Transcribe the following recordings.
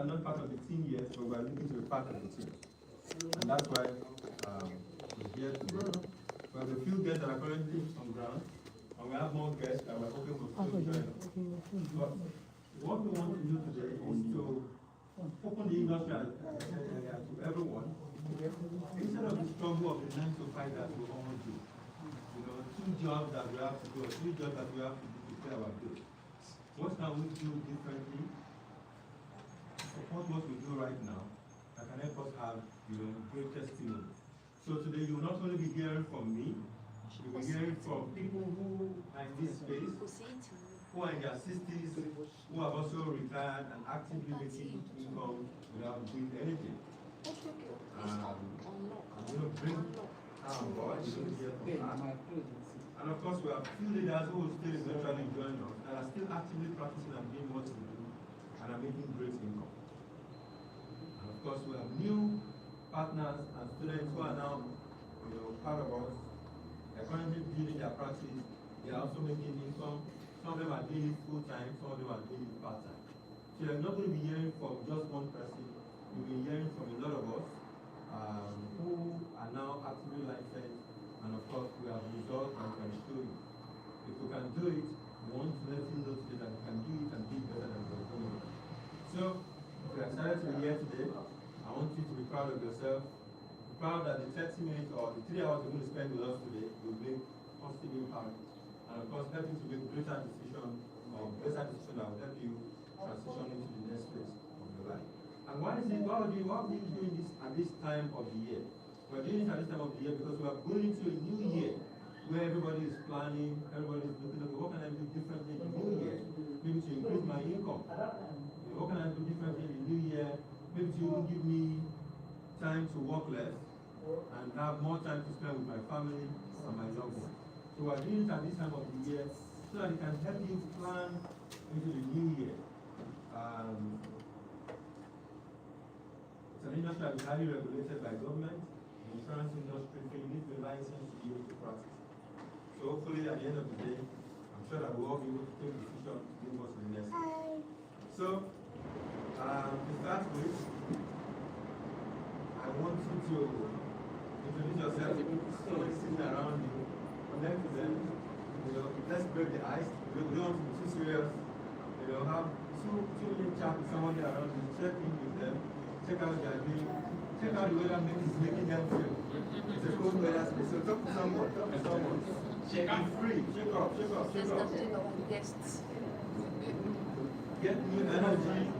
are not part of the team yet, but we are looking to be part of the team. And that's why we're here today. We have a few guests that are currently on ground, and we have more guests that we're hoping to still join us. But what we want to do today is to open the industry area to everyone. Instead of the struggle of the 9 to 5 that we all do, you know, 2 jobs that we have to do, or 3 jobs that we have to do to pay our bills. What can we do differently to support what we do right now that can help us have, you know, great testimony? So today you will not only be hearing from me, you'll be hearing from people who are in this space, who are in their 60s, who have also retired and actively making income without doing anything. I'm going to bring our board, you're going to hear from her. And of course, we have 2 leaders who will still eventually join us and are still actively practicing and doing what we do and are making great income. And of course, we have new partners and students who are now, you know, part of us. They're currently building their practice. They are also making income. Some of them are doing it full-time, some of them are doing it part-time. So you're not going to be hearing from just one person. You'll be hearing from a lot of us who are now actively licensed, and of course we have results and can show you. If we can do it, we want to let you know today that we can do it and do it better than we're doing it. So, if you're excited to be here today, I want you to be proud of yourself. Be proud that the 30 minutes or the 3 hours you're going to spend with us today will make positive impact, and of course help you to make greater decision or better decision that will help you transition into the next phase of your life. And why do you doing this at this time of the year? We're doing it at this time of the year because we are going into a new year where everybody is planning, everybody is looking, okay, what can I do differently in the new year? Maybe to increase my income. What can I do differently in the new year? Maybe to even give me time to work less and have more time to spend with my family and my loved ones. So we're doing it at this time of the year so that it can help you plan into the new year. It's an industry that is highly regulated by government, the insurance industry, so you need to be licensed to be able to practice. So hopefully at the end of the day, I'm sure that we'll all be able to take a decision to move us to the next step. So, to start with, I want you to introduce yourself. Somebody sitting around you, connect with them. You know, let's break the ice. We don't want to be too serious. You know, have two minute chat with somebody around you, check in with them, check out their doing, check out the weather is making them feel. It's a cold weather space, so talk to someone, Shake up free, shake up. Guests. Get new energy.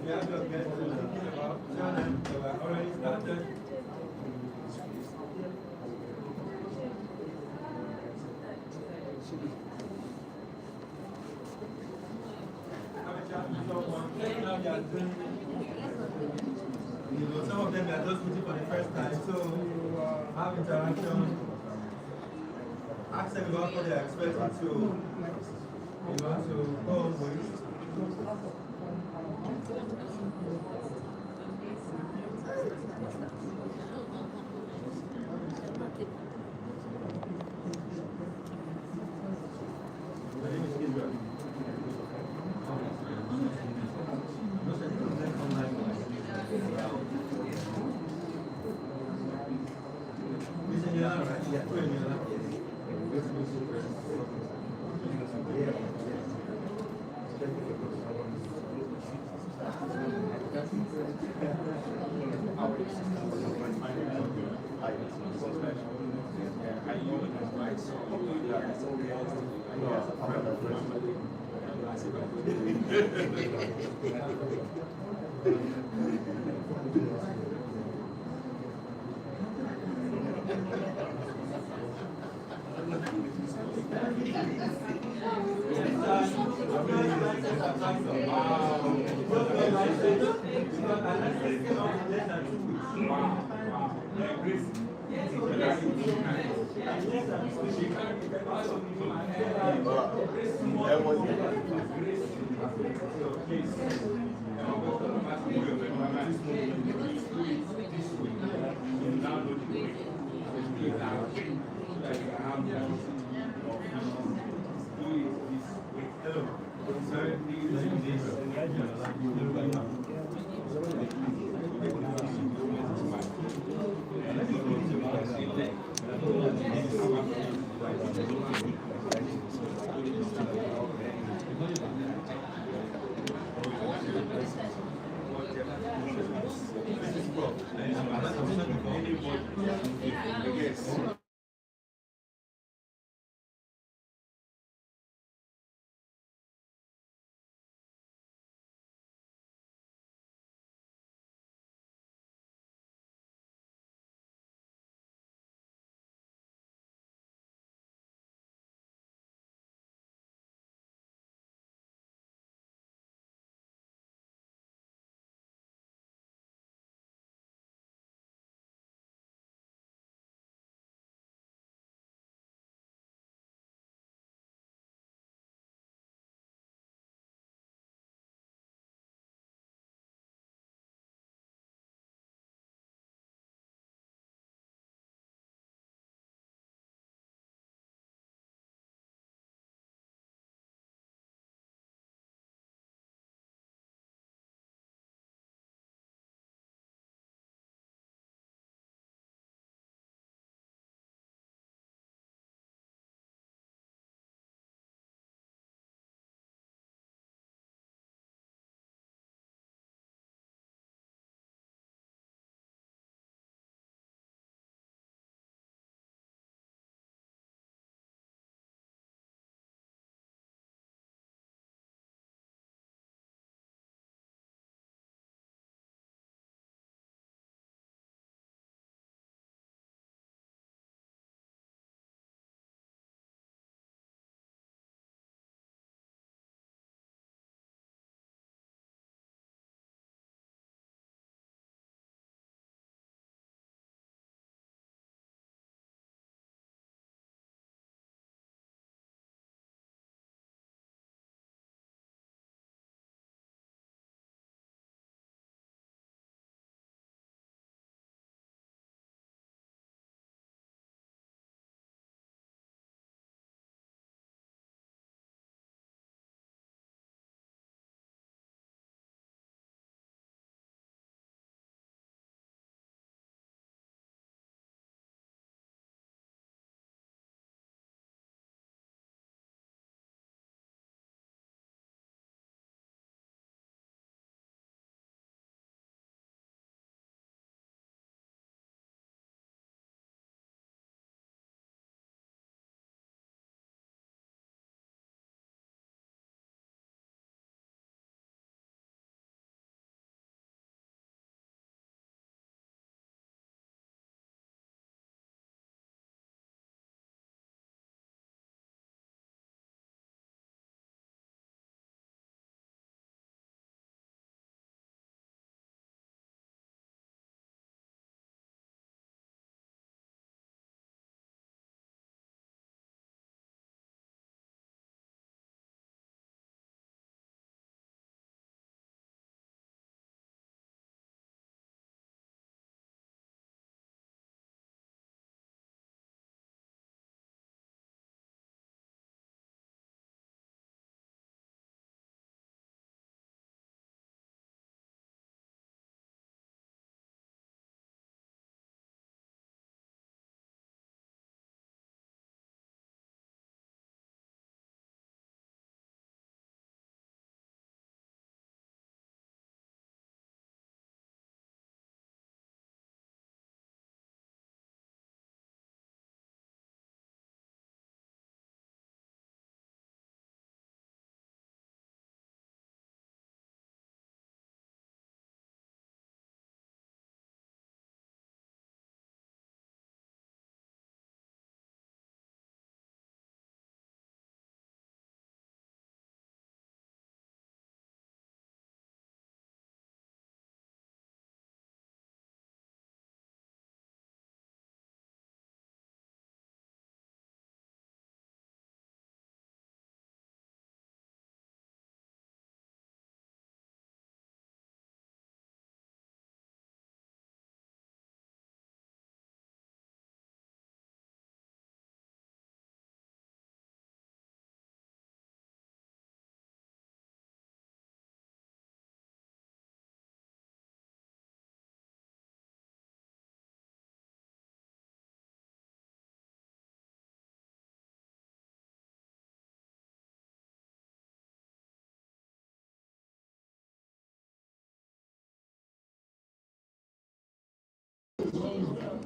You have your guests to thinking about, tell them they were already started. You know, some of them are just meeting for the first time, so have interaction. Ask them about what they are expecting to, you know, to go on with. My name is Israel.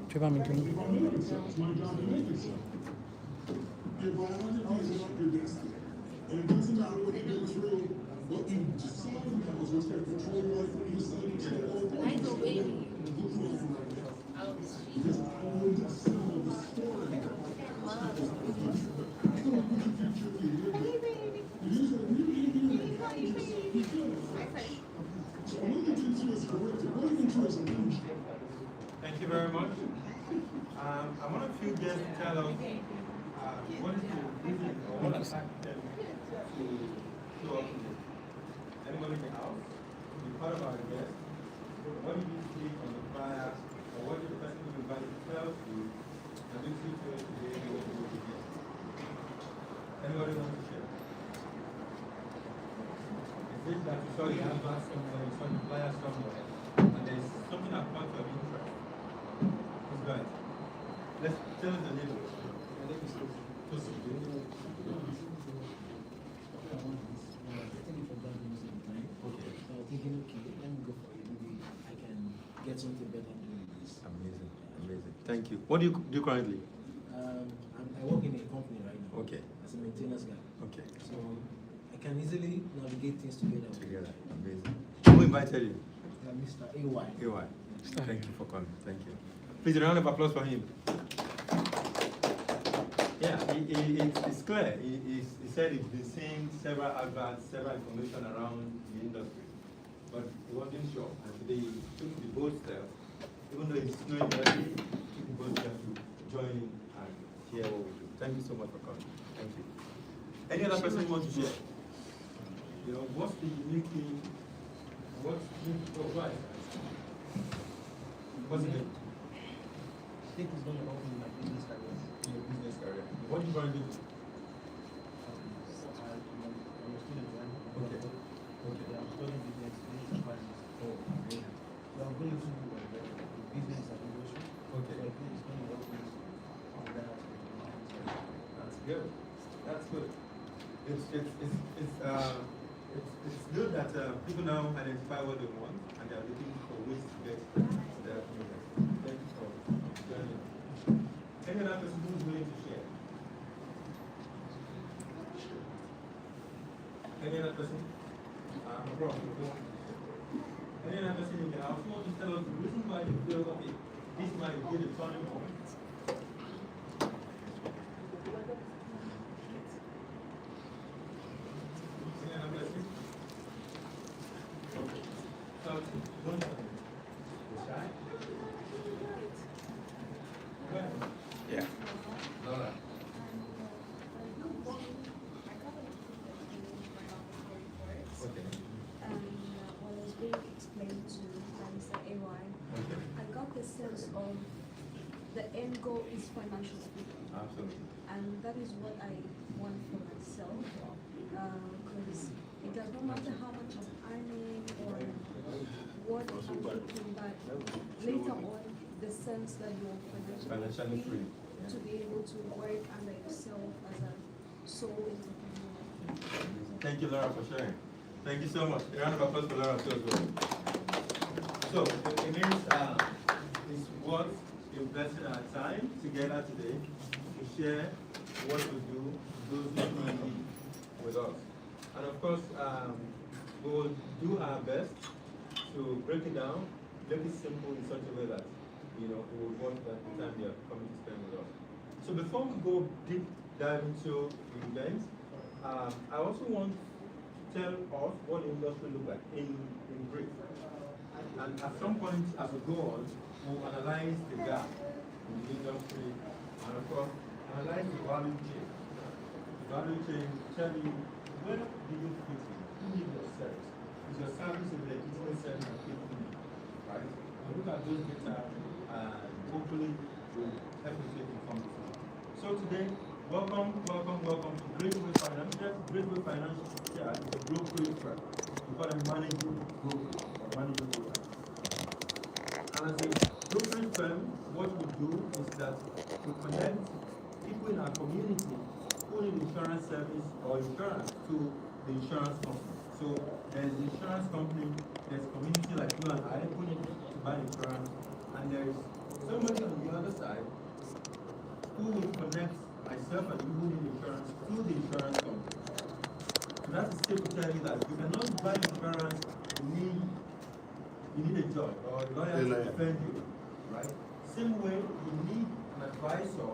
Trevor Minton. I know baby. Thank you very much. I want a few guests to tell us what is the reason or what attracted them to show up today. Anyone in the house? Be part of our guest. What did you see on the flyer, or what did the person who invited tell you, and did you feel today you were able to get? Anybody want to share? Is it that you saw the advert somewhere, you saw the flyer somewhere, and there's something that caught your interest? Who's going? Let's tell us the name. Get something better doing this. Amazing, amazing. Thank you. What do you do currently? I work in a company right now. Okay. As a maintenance guy. Okay. So I can easily navigate things together. Together. Amazing. Who invited you? Mr. AY. AY. Thank you for coming. Thank you. Please, a round of applause for him. Yeah, it's clear. He said he's been seeing several adverts, several information around the industry, but he wasn't sure. And today he took the bold step, even though he's knowing that he took the bold step to join in and share what we do. Thank you so much for coming. Thank you. Any other person want to share? You know, what's the unique thing? What's right? What's it? I think it's going to open my business career. Your business career. What are you going to do? I'm a student right now. Okay. Okay. I'm studying business and finance. Oh, amazing. So I'm going to do business administration. Okay. So I think it's going to help me on that aspect. That's good. That's good. It's good that people now identify what they want and they are looking for ways to get their business. Thank you for joining. Any other person who's willing to share? Any other person? Any other person in the house who wants to tell us the reason why you feel okay, this might be the turning point? Any other person? Okay. So, don't tell me. Shy? Well, Yeah. all right. Okay. What was being explained to by Mr. AY, Okay. I got the sense of the end goal is financial freedom. Absolutely. And that is what I want for myself. Because it does not matter how much I'm earning or what I'm making, but later on, the sense that you're Financially free. to be able to work under yourself as a sole entrepreneur. Thank you, Laura, for sharing. Thank you so much. A round of applause for Laura too as well. So it means it's worth investing our time together today to share what we do, those who join in with us. And of course, we will do our best to break it down, make it simple in such a way that it will work that the time they are coming to spend with us. So before we go deep dive into the event, I also want to tell us what the industry looks like in brief. And at some point as we go on, we'll analyze the gap in the industry and of course analyze the value chain. The value chain tell you where do you fit in, who needs your service. Is your service a legitimate service that people need, right? And look at those data and hopefully will help you take informed decisions. So today, welcome to Greatway Financial. Greatway Financial is a brokerage firm. We call them managing brokerage or managing brokerage. And as a brokerage firm, what we do is that we connect people in our community who need insurance service or insurance to the insurance company. So there's the insurance company, there's community like you and I who need to buy insurance, and there's somebody on the other side who will connect myself and you who need insurance through the insurance company. So that's a step to tell you that you cannot buy insurance, you need a judge or a lawyer to defend you, right? Same way, you need an advisor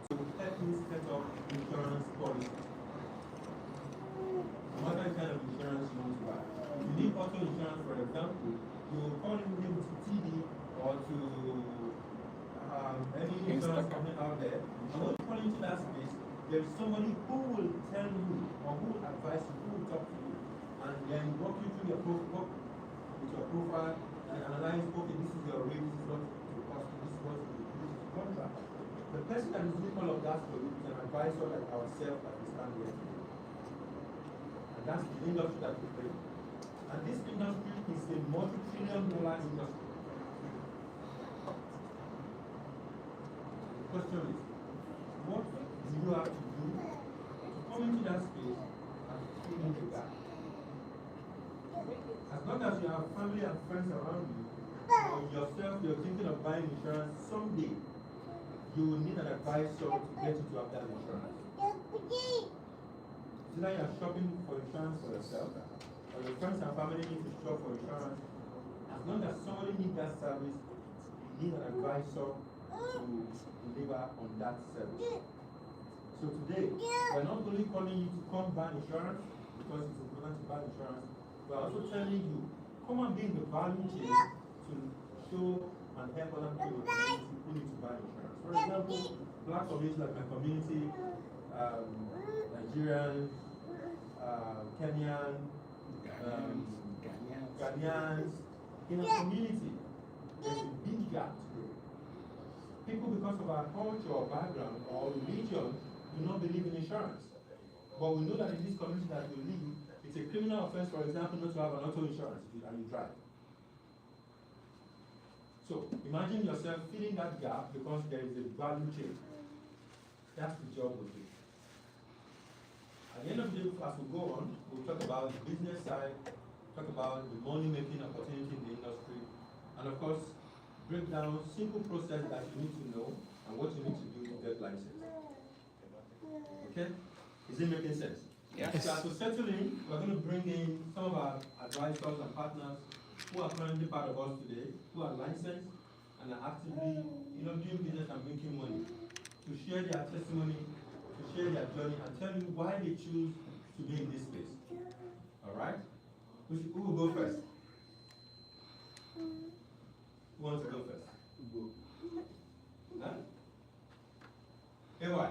to help you set up insurance policy. What kind of insurance you want to buy? If you need auto insurance, for example, you will call him to TD or to any insurance company out there. And when you call into that space, there is somebody who will tell you or who will advise you, who will talk to you, and then walk you through your profile and analyze, okay, this is your rate, this is what it costs, this is what you do, this is the contract. The person that is doing all of that for you is an advisor like ourselves that we stand here today. And that's the industry that we play. And this industry is a multi-trillion-dollar industry. The question is, what do you have to do to come into that space and fill in the gap? As long as you have family and friends around you, or yourself, you're thinking of buying insurance someday, you will need an advisor to get you to have that insurance. So now you're shopping for insurance for yourself, or your friends and family need to shop for insurance. As long as somebody needs that service, you need an advisor to deliver on that service. So today, we're not only calling you to come buy insurance because it's important to buy insurance, we're also telling you, come and be in the value chain to show and help other people in the community who need to buy insurance. For example, black communities like my community, Nigerians, Kenyan, Ghanaians, in a community, there's a big gap today. People, because of our culture or background or religion, do not believe in insurance. But we know that in this community that we live, it's a criminal offense, for example, not to have an auto insurance and you drive. So imagine yourself filling that gap because there is a value chain. That's the job we do. At the end of the day, as we go on, we'll talk about the business side, talk about the money-making opportunity in the industry, and of course, break down simple process that you need to know and what you need to do to get licensed. Okay? Is it making sense? Yes. So as we settle in, we're going to bring in some of our advisors and partners who are currently part of us today, who are licensed and are actively, doing business and making money, to share their testimony, to share their journey, and tell you why they choose to be in this space. All right? Who will go first? Who wants to go first? Huh? AY.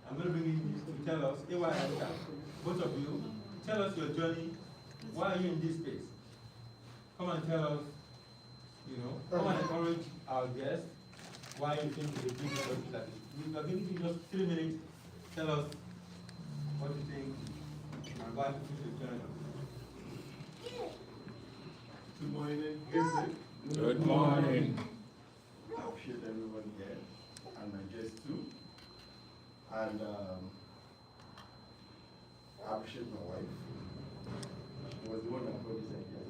I'm going to bring you to tell us, AY and Richard, both of you, tell us your journey. Why are you in this space? Come and tell us, come and encourage our guests why you think it's a big industry that is. We are giving you just 3 minutes. Tell us what you think and why you should join us. Good morning. Good morning. I appreciate everyone here and my guests too. And I appreciate my wife. She was the one that brought this idea.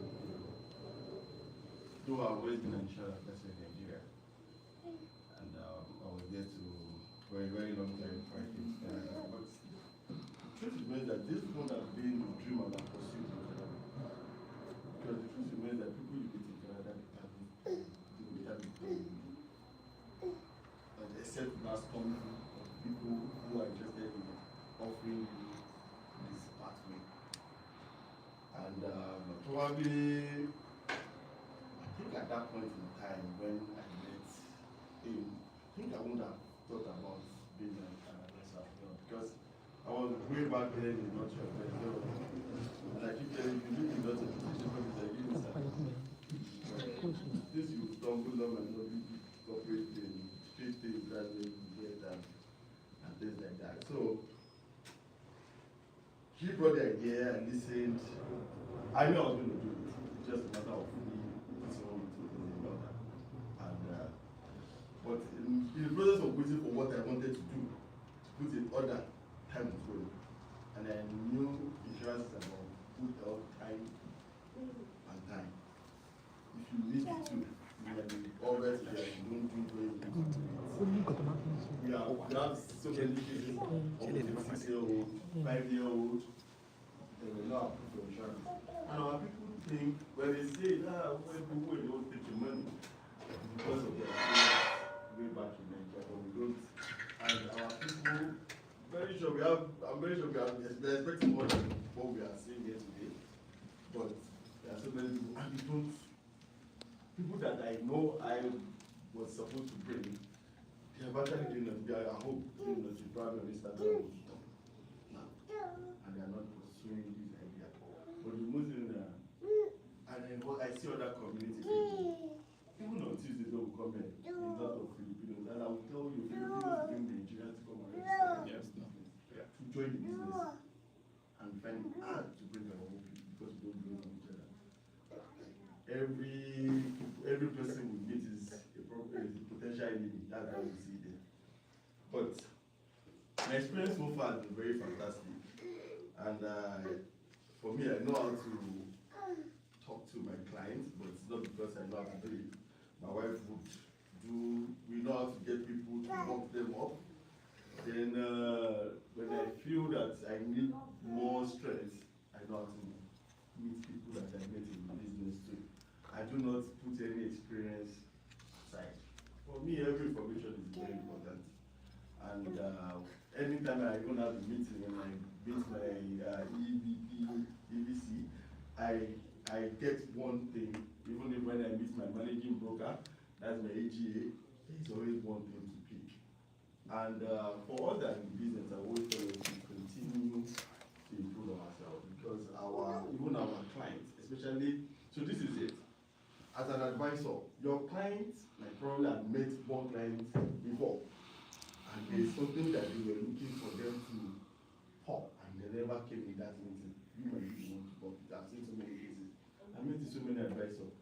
Though I've always been an insurance person in Nigeria. And I was there for a very long time before I came to Canada. But the truth remains that this would have been the dream and the pursuit in Canada. Because the truth remains that people you meet in Canada, they have except mass company of people who are interested in offering you this pathway. And probably, I think at that point in time when I met him, I think I wouldn't have thought about being an advisor, because I was way back then in North Carolina. And I keep telling you, live in North Carolina, this you stumble on and not corporate thing, street things that they get and things like that. So he brought the idea and listened. I knew I was going to do it. It's just a matter of me someone to do it. And but in the process of waiting for what I wanted to do, to put in order, time was going. And I knew insurance is about put out time and time. If you miss the two, you always don't we have so many cases of 6-year-old, 5-year-old, they will not apply for insurance. And our people think when they say when people don't take the money because of their experience way back in Nigeria, but we don't. And our people, I'm very sure they're expecting more than what we are seeing here today. But there are so many people, and we don't. People that I know I was supposed to bring, they have actually doing it. I hope doing it to private Instagram now, and they are not pursuing this idea. But the Muslim, and then what I see other community people, even on Tuesday they will come in a lot of Filipinos, and I will tell you, Filipinos bring Nigerians to come and register to join the business, and find it hard to bring our own people because we don't bring each other. Every person we meet is a potential enemy. That's how we see it. But my experience so far has been very fantastic, and for me, I know how to talk to my clients, but it's not because I know how to do it. My wife would do. We know how to get people to walk them up. Then when I feel that I need more strength, I know how to meet people that I met in the business too. I do not put any experience aside. For me, every information is very important. And anytime I even have a meeting, when I meet my EVC, I get one thing. Even if when I meet my managing broker, that's my AGA, there's always one thing to pick. And for us that in business, I always tell us to continue to improve ourselves, because even our clients, especially, so this is it. As an advisor, your clients might probably have met one client before, and there's something that you were looking for them to pop, and they never came in that meeting. You might be want to pop it. I've seen so many cases. I met so many advisors.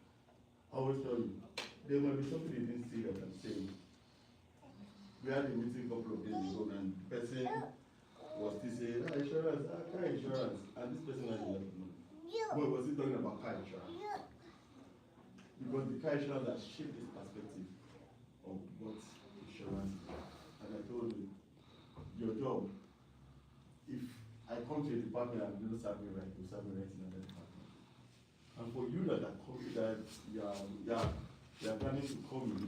I always tell you, there might be something they didn't see that I'm saying. We had a meeting a couple of days ago, and the person was still saying, insurance, car insurance, and this person has a lot of money. Well, was he talking about car insurance? Because the car insurance has shaped this perspective of what insurance is. And I told him, your job, if I come to a department and you don't serve me right, you serve me right in another department. And for you that are coming, that you are planning to come in,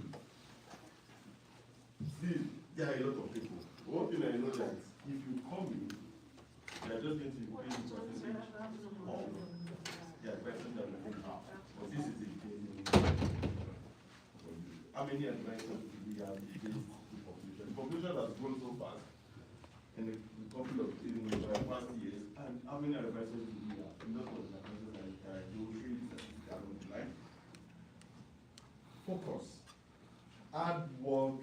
see, there are a lot of people. One thing I know that if you come in, they are just going to increase the percentage of the advisors that will come out. But this is the how many advisors do we have against the population? The population has grown so fast in a couple of past years, and how many advisors do we have? A lot of advisors like you will see statistics along the line. Focus. Hard work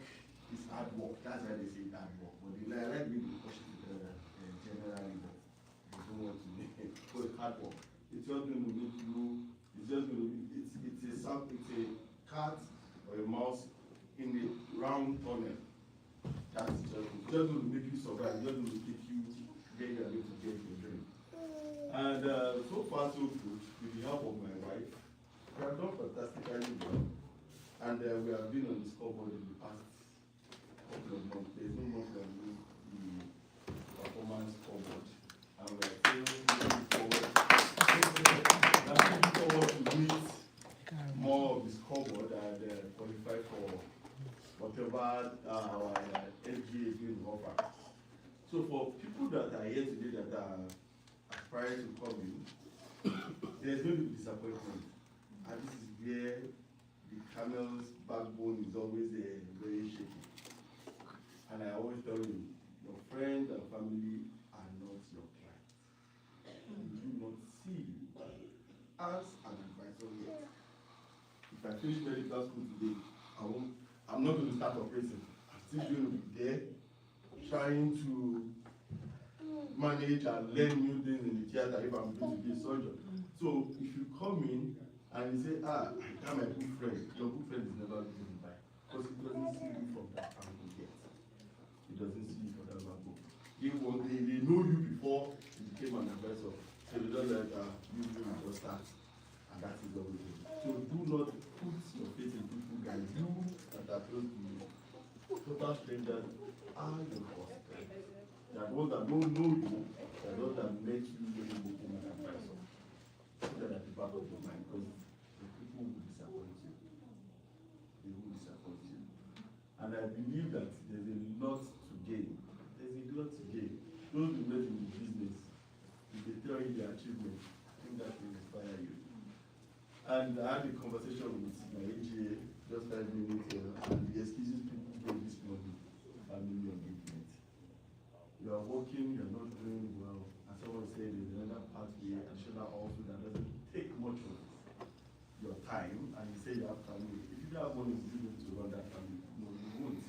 is hard work. That's why they say hard work. But they like being cautious generally, but they don't want to make it. So it's hard work. It's just going to make you. It's just going to be. It's a cat or a mouse in the round tunnel. That's just going to make you survive, just going to make you get your way to get your dream. And so far so good, with the help of my wife, we have done fantastically well. And we have been on the scoreboard in the past couple of months. There's no more than the performance scoreboard. And we are still moving forward. We are looking forward to meet more of the scoreboard and qualify for whatever our FGA is going to offer. So for people that are here today that are aspiring to come in, there's going to be disappointment. And this is where the camel's backbone is always very shaky. And I always tell you, your friends and family are not your clients. You do not see you as an advisor yet. If I finish medical school today, I'm not going to start operating. I'm still going to be there trying to manage and learn new things in the theater if I'm going to be a surgeon. So if you come in and you say, I'm my good friend, your good friend is never going to buy. Because it doesn't see you from that angle yet. It doesn't see you from that angle. They know you before you became an advisor. So they don't like you just start. And that is what we do. So do not put your faith in people And you that are close to you, total strangers are your first friend. They are those that don't know you, they are those that make you really looking at that person. So that at the back of your mind, because the people will disappoint you. They will disappoint you. And I believe that there's a lot to gain. There's a lot to gain. Those who met in the business, if they tell you their achievements, I think that will inspire you. And I had a conversation with my AGA just 5 minutes ago, and the excuses people gave this morning are family engagement. You are working, you are not doing well, and someone said there's another pathway, additional also that doesn't take much of your time, and you say you have family. If you don't have money to be able to run that family, no, you won't.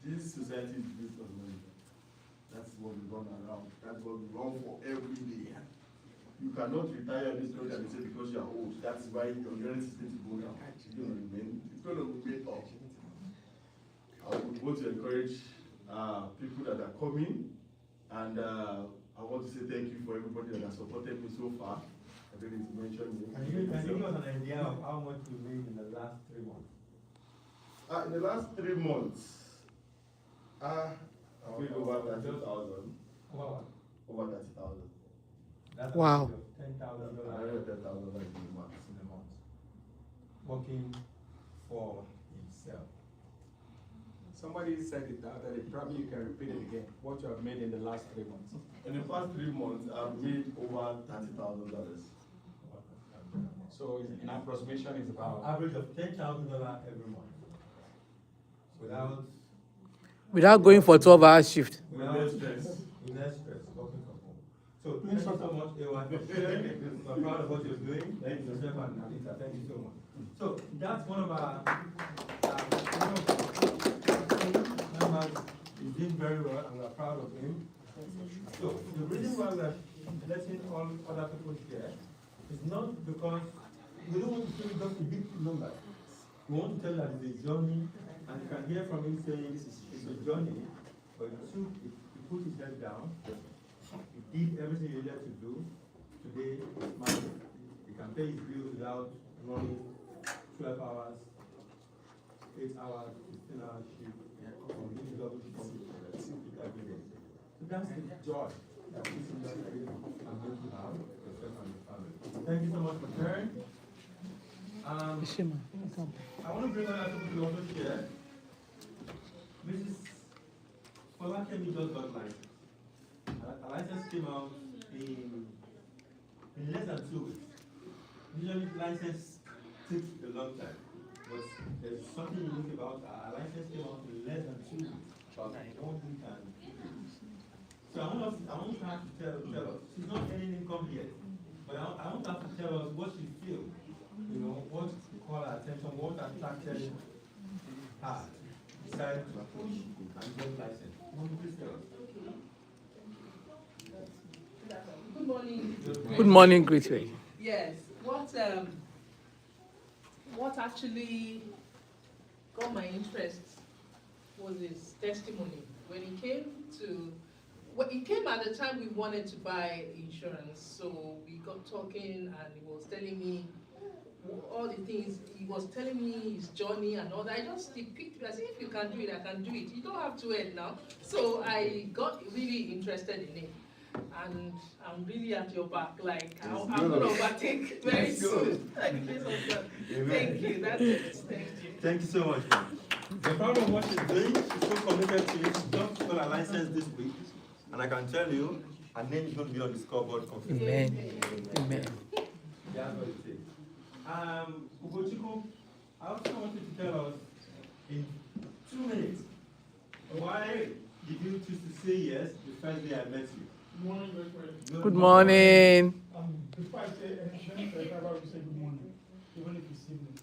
This society is based on money. That's what we run around. That's what we run for every day. You cannot retire in this country and say because you are old. That's why your rent is going to go down. It's going to remain up. I would want to encourage people that are coming, and I want to say thank you for everybody that has supported me so far. I didn't mention you. Can you give us an idea of how much you made in the last 3 months? In the last 3 months, I made over 30,000. Wow. Over 30,000. That's Wow. $10,000 $10,000 in a month. Working for himself. Somebody said it the other day, probably you can repeat it again, what you have made in the last 3 months. In the past 3 months, I've made over $30,000. So in approximation is about Average of $10,000 every month. Without going for 12-hour shift. Without stress. With less stress, working from home. So thank you so much, Ewa, for sharing. I'm proud of what you're doing. Thank you, Joseph and Anita. Thank you so much. So that's one of our members. He's doing very well, and we're proud of him. So the reason why we're letting all other people share is not because we don't want to see just a big number. We want to tell that it's a journey, and you can hear from him saying it's a journey, but he put his head down, he did everything he needed to do. Today, he can pay his bills without running 12 hours, 8 hours, 15 hours shift, or doing double shift every day. So that's the joy that this industry is going to have, yourself and your family. Thank you so much for sharing. I want to bring on people to also share. Mrs. Olakemi just got license. A license came out in less than 2 weeks. Usually license takes a long time, but there's something unique about a license came out in less than 2 weeks. About 1 week and 2 days. So I want her to tell us. She's not earning income yet, but I want her to tell us what she feels. You know, what caught her attention, what attracted her, decided to push and get license. Please tell us. Good morning. Good morning, Greatway. Yes, what actually got my interest was his testimony. When he came at the time we wanted to buy insurance, so we got talking and he was telling me all the things, he was telling me his journey and all that. I just picked it. I said, if you can do it, I can do it. You don't have to end now. So I got really interested in it. And I'm really at your back, like I'm going to overtake very soon. Thank you, that's it. Thank you. Thank you so much. We're proud of what she's doing. She's so committed to it. She just got her license this week. And I can tell you, her name is going to be on the scoreboard. Amen. Amen. That's what it is. Ugochukwu, I also want you to tell us in 2 minutes, why did you choose to say yes the first day I met you? Good morning, very well. Good morning. Before I say anything, I will say good morning, even if it's evening.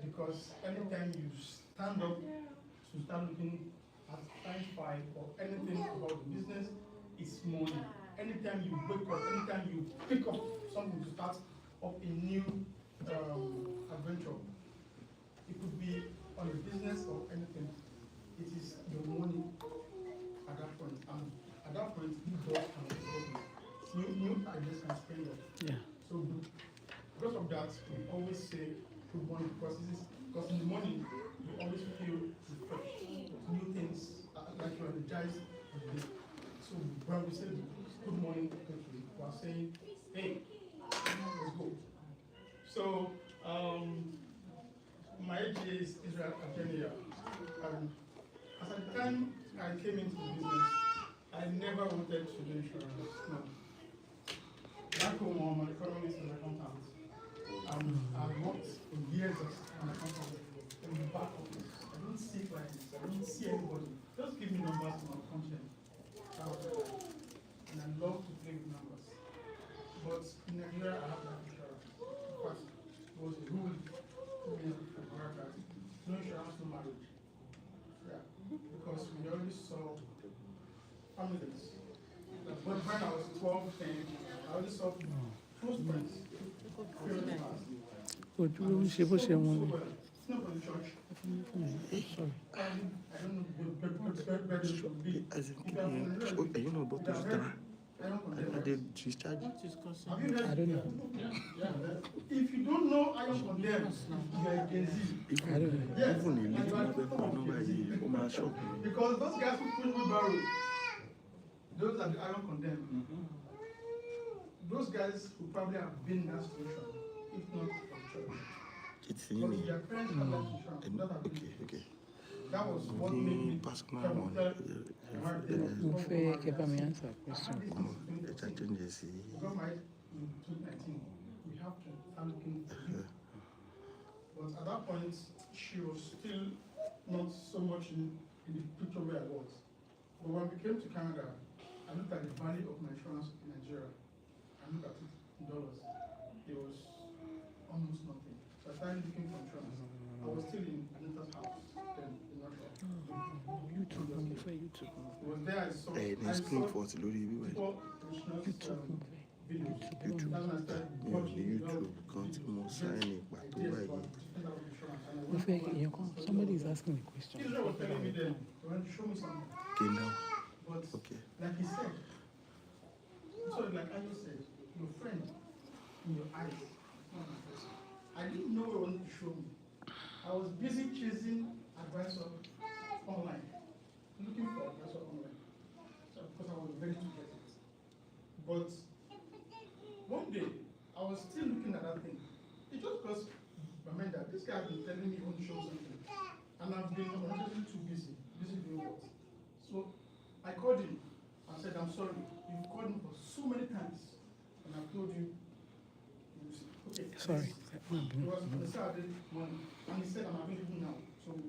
Because anytime you stand up to start looking at Science 5 or anything about the business, it's morning. Anytime you wake up, anytime you pick up something to start up a new adventure, it could be on the business or anything. It is your morning at that point. And at that point, new doors can open. New ideas can spring up. Yeah. So because of that, we always say good morning because this is Because in the morning, you always feel refreshed, new things, like you're energized for the day. So when we say good morning, we are saying, hey, let's go. So my age is Israel Academia. And as at the time I came into the business, I never wanted to do insurance. No. Back home, I'm an economist and accountant. I've worked for years as an accountant in the back office. I don't see clients, I don't see anybody. Just give me numbers and I'll function. And I love to play with numbers. But in Nigeria, I have life insurance. But it was a rule in America. No insurance, no marriage. Yeah. Because we already saw families. But when I was 12, 10, I already saw close friends. Ojú ló ń ṣe bó ṣe wọn ni. It's not for the church. Sorry. I don't know where they should be. You know, but I did discharge. Have you heard? I don't know. If you don't know iron condemned, you are a Gen Z. I don't know. Yes. Even a and little you are bit people of of Gen Z. commercial. Because those guys who push wheelbarrow, those are the iron condemned. Those guys who probably have been in that situation, if not from church. It's But in their parents have life insurance. Not have okay. That was what made me Personal come one. Mo fẹ́ kẹ́ bá mi answer question. We got married in 2019. We have to start looking for you. But at that point, she was still not so much in the picture where I was. But when we came to Canada, I looked at the value of my insurance in Nigeria. I looked at it in dollars. It was almost nothing. So I started looking for insurance. I was still in Anita's house then in Russia. YouTube, mo fẹ́ YouTube. It was there I saw. Ní Springfort lórí wíwẹ̀. YouTube. YouTube. Ní YouTube kan tí mo sáyẹ̀nì pàtó báyìí. Mo fẹ́ èèyàn kan. Somebody is asking a question. Israel was telling me then, they wanted to show me something. Okay, now. But Okay. like he said, so like I just said, your friend in your eyes, not my person. I didn't know what he wanted to show me. I was busy chasing advisor online, looking for advisor online. So because I was ready to get it. But one day, I was still looking at that thing. It just because Amanda, this guy has been telling me he wants to show something. And I've been honestly too busy doing what? So I called him. I said, I'm sorry. You've called me for so many times. And I've told you, okay. Sorry. It was on the Saturday morning. And he said, I'm available now.